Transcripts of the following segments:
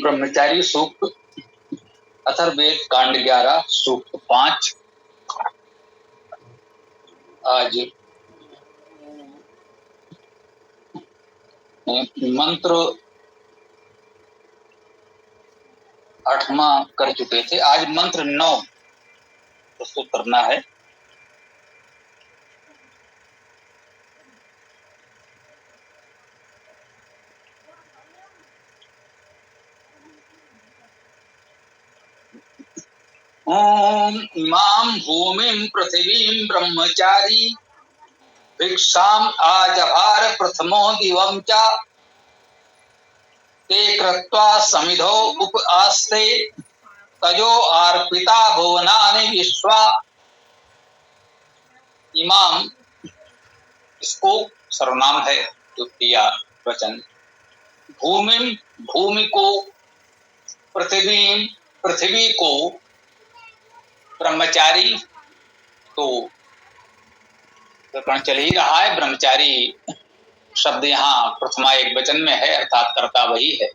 ब्रह्मचारी सूक्त अथर्ववेद कांड 11 सूक्त 5। आज मंत्र 8वां कर चुके थे। आज मंत्र 9 प्रस्तुत करना है। ओम इमां भूमिं पृथिवीं ब्रह्मचारी भिक्षाम आजभार प्रथमो दिवं च ते कृत्वा समिधो उप आस्ते तजो अर्पिता भुवनानि विश्वा। इमाम इसको सर्वनाम है, द्वितीय वचन। भूमिं भूमि को, पृथ्वी पृथ्वी को, ब्रह्मचारी तो प्रकरण चल ही रहा है। ब्रह्मचारी शब्द यहाँ प्रथमा एक वचन में है, अर्थात कर्ता वही है।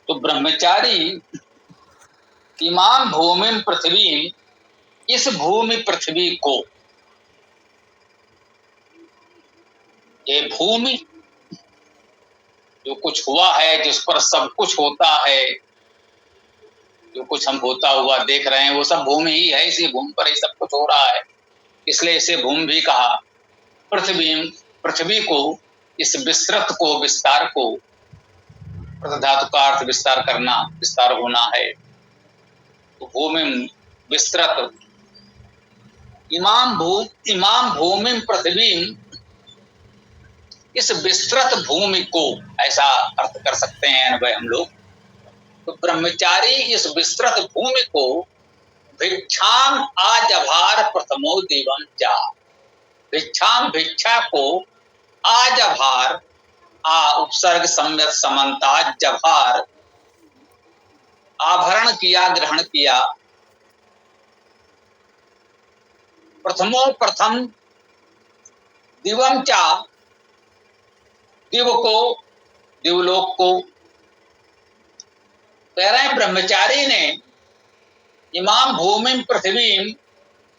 तो ब्रह्मचारी इमाम भूमिं पृथ्वी, इस भूमि पृथ्वी को, ये भूमि जो कुछ हुआ है, जिस पर सब कुछ होता है, जो कुछ हम होता हुआ देख रहे हैं वो सब भूमि ही है। इसी भूमि पर ही सब कुछ हो रहा है, इसलिए इसे भूमि भी कहा। पृथ्वी पृथ्वी को, इस विस्तृत को, विस्तार को, धातु का अर्थ विस्तार करना, विस्तार होना है। तो भूमि विस्तृत, इमाम भूमि पृथ्वी, इस विस्तृत भूमि को, ऐसा अर्थ कर सकते हैं अनुभव हम लोग। तो ब्रह्मचारी इस विस्तृत भूमि को भिक्षाम आजभार प्रथमो दिवं चा, भिक्षाम भिक्षा को, आजभार उपसर्ग सम्यक समन्ता, जभार आभरण किया, ग्रहण किया। प्रथमो प्रथम, दिवं चा दिव को, दिवलोक को। कह रहे हैं ब्रह्मचारी ने इमाम भूमि पृथ्वी,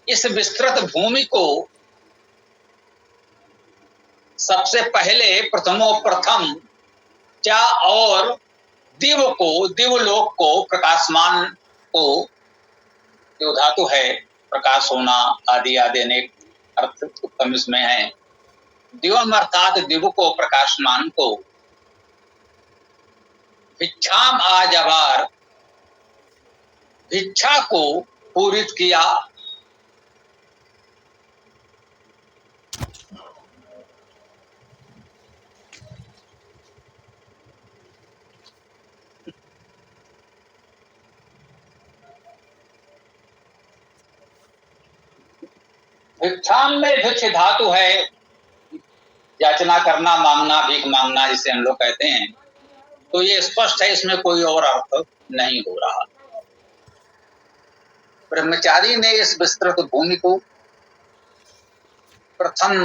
इस विस्तृत भूमि को सबसे पहले, प्रथमो प्रथम, चा और दिव को, दिवलोक को, प्रकाशमान को, जो धातु है प्रकाश होना आदि आदि अनेक अर्थ उत्तम इसमें है। दिवम अर्थात दिव को, प्रकाशमान को। भिक्षाम आजभार, भिक्षा को पूरित किया। भिक्षाम में भिक्ष धातु है, याचना करना, मांगना, भीख मांगना जिसे हम लोग कहते हैं। तो ये स्पष्ट है, इसमें कोई और अर्थ नहीं हो रहा। ब्रह्मचारी ने इस विस्तृत भूमि को, प्रथम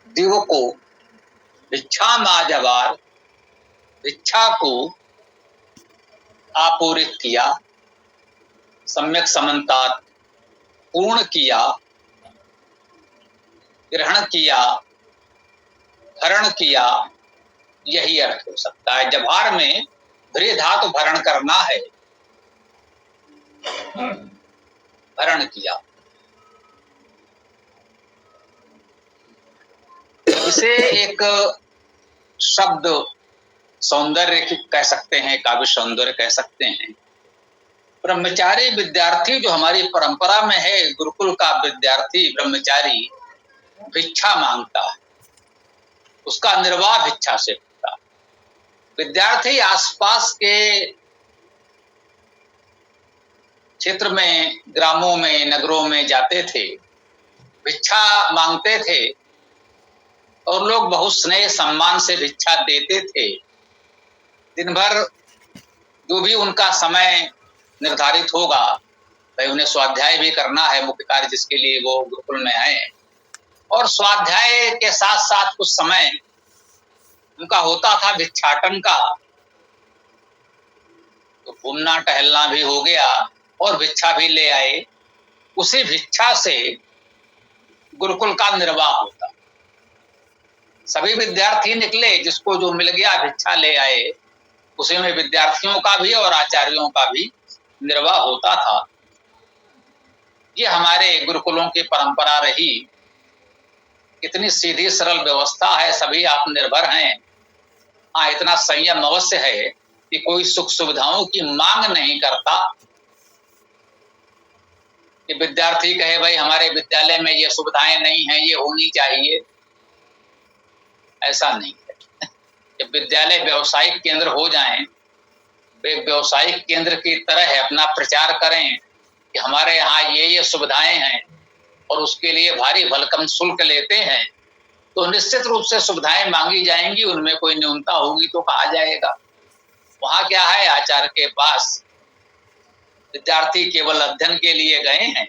दिव को, भिक्षाम आजभार, भिक्षा को आपूरित किया, सम्यक समन्तात पूर्ण किया, ग्रहण किया, भरण किया, यही अर्थ हो सकता है। जभार में भ्रे धातु भरण करना है, भरण किया। इसे एक शब्द सौंदर्य कह सकते हैं, काव्य सौंदर्य कह सकते हैं। ब्रह्मचारी विद्यार्थी जो हमारी परंपरा में है, गुरुकुल का विद्यार्थी ब्रह्मचारी भिक्षा मांगता है, उसका निर्वाह भिक्षा से होता है। विद्यार्थी आसपास के क्षेत्र में, ग्रामों में, नगरों में जाते थे, भिक्षा मांगते थे और लोग बहुत स्नेह सम्मान से भिक्षा देते थे। दिन भर जो भी उनका समय निर्धारित होगा, भाई उन्हें स्वाध्याय भी करना है, मुख्य कार्य जिसके लिए वो गुरुकुल में है, और स्वाध्याय के साथ साथ कुछ समय उनका होता था भिक्षाटन का। घूमना टहलना भी हो गया और भिक्षा भी ले आए। उसी भिक्षा से गुरुकुल का निर्वाह होता। सभी विद्यार्थी निकले, जिसको जो मिल गया भिक्षा ले आए, उसी में विद्यार्थियों का भी और आचार्यों का भी निर्वाह होता था। ये हमारे गुरुकुलों की परंपरा रही। इतनी सीधी सरल व्यवस्था है, सभी आत्मनिर्भर हैं। हाँ, इतना संयम अवश्य है कि कोई सुख सुविधाओं की मांग नहीं करता कि विद्यार्थी कहे भाई हमारे विद्यालय में ये सुविधाएं नहीं हैं, ये होनी चाहिए। ऐसा नहीं है। जब विद्यालय व्यवसायिक केंद्र हो जाएं, वे व्यवसायिक केंद्र की तरह अपना प्रचार करें कि हमारे यहाँ ये सुविधाएं हैं और उसके लिए भारी भरकम शुल्क लेते हैं, तो निश्चित रूप से सुविधाएं मांगी जाएंगी, उनमें कोई न्यूनता होगी तो कहा जाएगा। वहां क्या है, आचार्य के पास विद्यार्थी केवल अध्ययन के लिए गए हैं,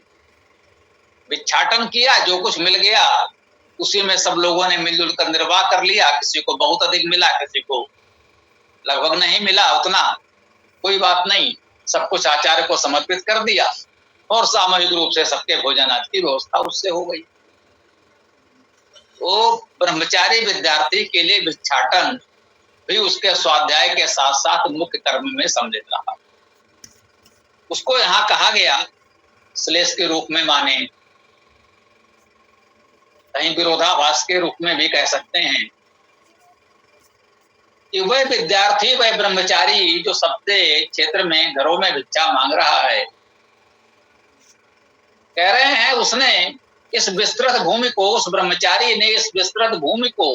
भिक्षाटन किया, जो कुछ मिल गया उसी में सब लोगों ने मिलजुल कर निर्वाह कर लिया। किसी को बहुत अधिक मिला, किसी को लगभग नहीं मिला उतना, कोई बात नहीं, सब कुछ आचार्य को समर्पित कर दिया और सामूहिक रूप से सबके भोजन आदि की व्यवस्था उससे हो गई। वो ब्रह्मचारी विद्यार्थी के लिए भिक्षाटन भी उसके स्वाध्याय के साथ साथ मुख्य कर्म में सम्मिलित रहा। उसको यहाँ कहा गया श्लेष के रूप में माने, कहीं विरोधाभास के रूप में भी कह सकते हैं कि वह विद्यार्थी, वह ब्रह्मचारी जो सबसे क्षेत्र में घरों में भिक्षा मांग रहा है, कह रहे हैं उसने इस विस्तृत भूमि को, उस ब्रह्मचारी ने इस विस्तृत भूमि को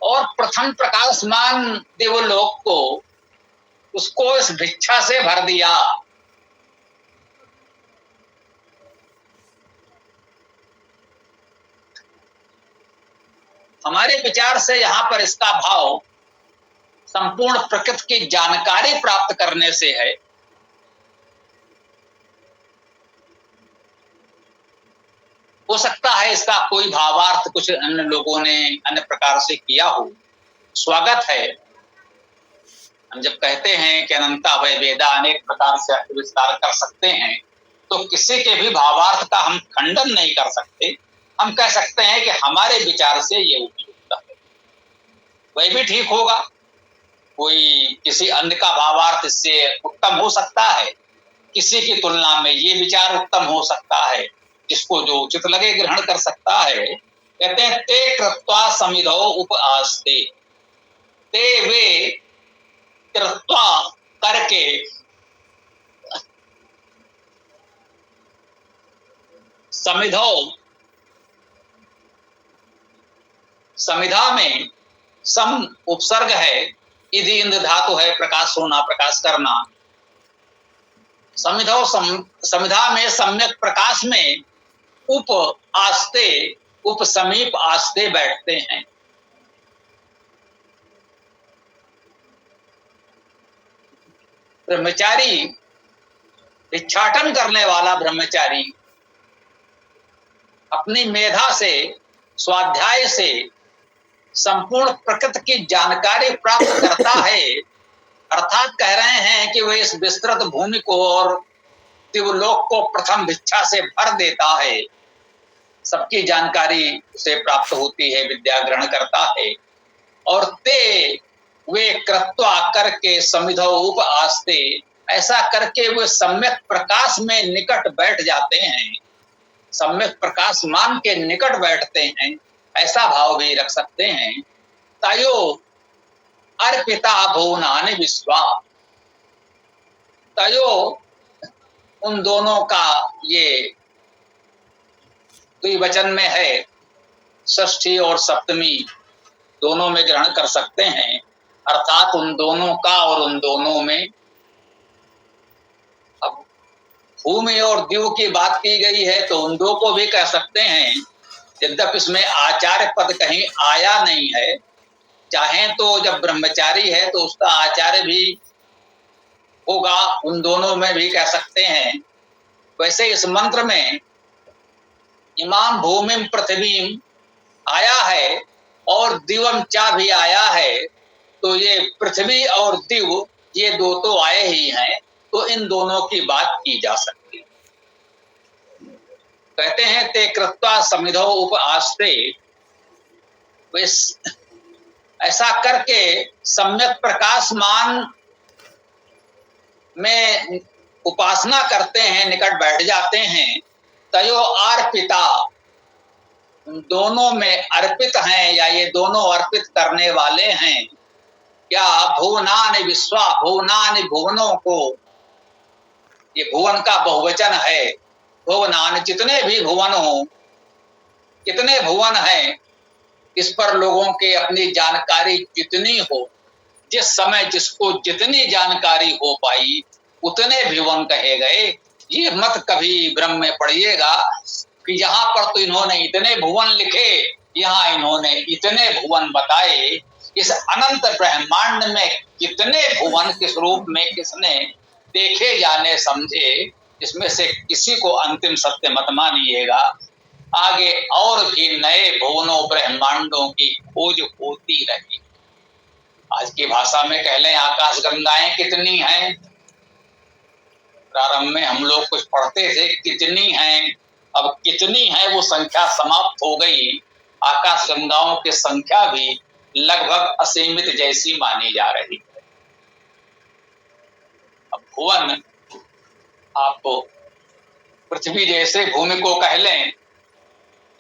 और प्रथम प्रकाशमान देवलोक को, उसको इस भिक्षा से भर दिया। हमारे विचार से यहाँ पर इसका भाव संपूर्ण प्रकृति की जानकारी प्राप्त करने से है। हो सकता है इसका कोई भावार्थ कुछ अन्य लोगों ने अन्य प्रकार से किया हो, स्वागत है। हम जब कहते हैं कि अनंता वै वेदा, अनेक प्रकार से अर्थ विस्तार कर सकते हैं, तो किसी के भी भावार्थ का हम खंडन नहीं कर सकते। हम कह सकते हैं कि हमारे विचार से ये उपयुक्त है, वह भी ठीक होगा। कोई किसी अन्य का भावार्थ इससे उत्तम हो सकता है, किसी की तुलना में ये विचार उत्तम हो सकता है, जिसको जो उचित लगे ग्रहण कर सकता है। कहते हैं ते कृत्वा समिधौ उप आस्ते, ते वे कृत्वा करके समिधौ, समिधा में सम उपसर्ग है, इधि इंद्र धातु है, प्रकाश होना, प्रकाश करना। समिधौ समिधा में सम्यक प्रकाश में उप आस्ते, उप समीप आस्ते बैठते हैं। ब्रह्मचारी, भिक्षाटन करने वाला ब्रह्मचारी अपनी मेधा से, स्वाध्याय से संपूर्ण प्रकृति की जानकारी प्राप्त करता है। अर्थात कह रहे हैं कि वह इस विस्तृत भूमि को और दिवलोक को प्रथम भिक्षा से भर देता है। सबकी जानकारी उसे प्राप्त होती है, विद्या ग्रहण करता है। और ते वे कृत्वा करके समिधौ उप आस्ते, ऐसा करके वे सम्यक प्रकाश में निकट बैठ जाते हैं, सम्यक प्रकाश मान के निकट बैठते हैं, ऐसा भाव भी रख सकते हैं। तयो अर्पिता भुवनानि विश्वा, तयो उन दोनों का, ये द्विवचन में है, षष्ठी और सप्तमी दोनों में ग्रहण कर सकते हैं। अर्थात उन दोनों का और उन दोनों में। अब भूमि और दिव की बात की गई है तो उन दो को भी कह सकते हैं, यद्यप इसमें आचार्य पद कहीं आया नहीं है। चाहे तो जब ब्रह्मचारी है तो उसका आचार्य भी होगा, उन दोनों में भी कह सकते हैं। वैसे इस मंत्र में इमाम भूमिम पृथ्वीम आया है और दिवम चा भी आया है, तो ये पृथ्वी और दिव ये दो तो आए ही हैं, तो इन दोनों की बात की जा सकती है। कहते हैं ते कृत्वा समिधो उप आस्ते, ऐसा करके सम्यक प्रकाशमान में उपासना करते हैं, निकट बैठ जाते हैं। तयो अर्पिता, दोनों में अर्पित हैं, या ये दोनों अर्पित करने वाले हैं। क्या भुवनानि विश्वा, भुवनानि भुवनों को, ये भुवन का बहुवचन है। भुवनानि, जितने भी भुवन हो, कितने भुवन हैं, इस पर लोगों के अपनी जानकारी जितनी हो, जिस समय जिसको जितनी जानकारी हो पाई उतने भुवन कहे गए। ये मत कभी भ्रम में पड़िएगा कि यहाँ पर तो इन्होंने इतने भुवन लिखे, यहाँ इन्होंने इतने भुवन बताए। इस अनंत ब्रह्मांड में कितने भुवन किस रूप में किसने देखे जाने समझे, इसमें से किसी को अंतिम सत्य मत मानिएगा। आगे और भी नए भुवनों ब्रह्मांडों की खोज होती रही। आज की भाषा में कह लें, आकाश गंगाएं कितनी हैं। प्रारंभ में हम लोग कुछ पढ़ते थे कितनी हैं, अब कितनी है वो संख्या समाप्त हो गई। आकाश गंगाओं की संख्या भी लगभग असीमित जैसी मानी जा रही है। अब भुवन, आप पृथ्वी जैसे भूमि को कह लें,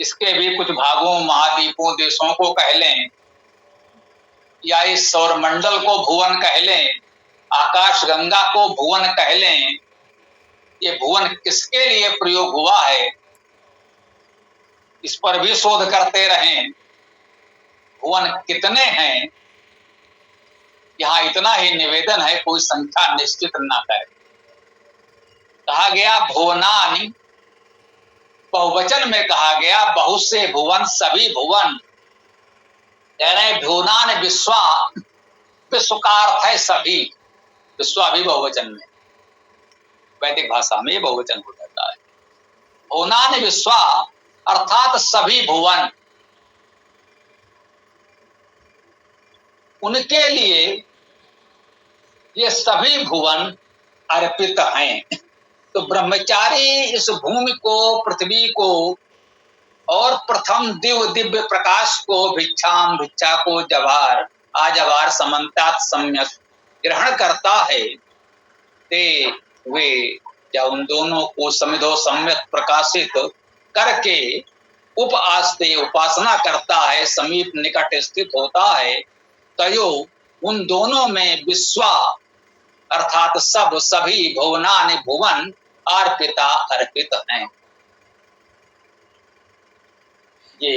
इसके भी कुछ भागों, महाद्वीपों, देशों को कह लें, या इस सौरमंडल को भुवन कह लें, आकाश गंगा को भुवन कह लें। ये भुवन किसके लिए प्रयोग हुआ है, इस पर भी शोध करते रहें। भुवन कितने हैं, यहाँ इतना ही निवेदन है, कोई संख्या निश्चित न करे। कहा गया भुवनानि, बहुवचन में कहा गया, बहुत से भुवन, सभी भुवन। यानी भुवनानि विश्वा, विश्व का अर्थ है सभी, विश्वा भी बहुवचन में, वैदिक भाषा में बहुवचन हो जाता है। भुवनानि विश्वा अर्थात सभी भुवन, उनके लिए ये सभी भुवन अर्पित हैं। तो ब्रह्मचारी इस भूमि को, पृथ्वी को और प्रथम दिव्य प्रकाश को, भिक्षाम, भिक्षा को जवार, आजवार समन्तात सम्यक ग्रहण करता है। ते वे, या उन दोनों को समिधो सम्यक प्रकाशित करके उप आस्ते उपासना करता है, समीप निकट स्थित होता है। तयो, उन दोनों में विश्वा अर्थात सब, सभी भुवनानि भुवन अर्पिता अर्पित हैं। ये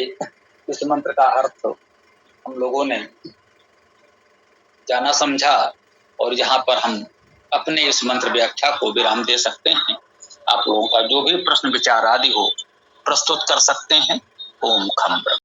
इस मंत्र का अर्थ हम लोगों ने जाना समझा, और यहाँ पर हम अपने इस मंत्र व्याख्या को विराम दे सकते हैं। आप लोगों का जो भी प्रश्न विचार आदि हो प्रस्तुत कर सकते हैं। ओम खम ब्रह्म।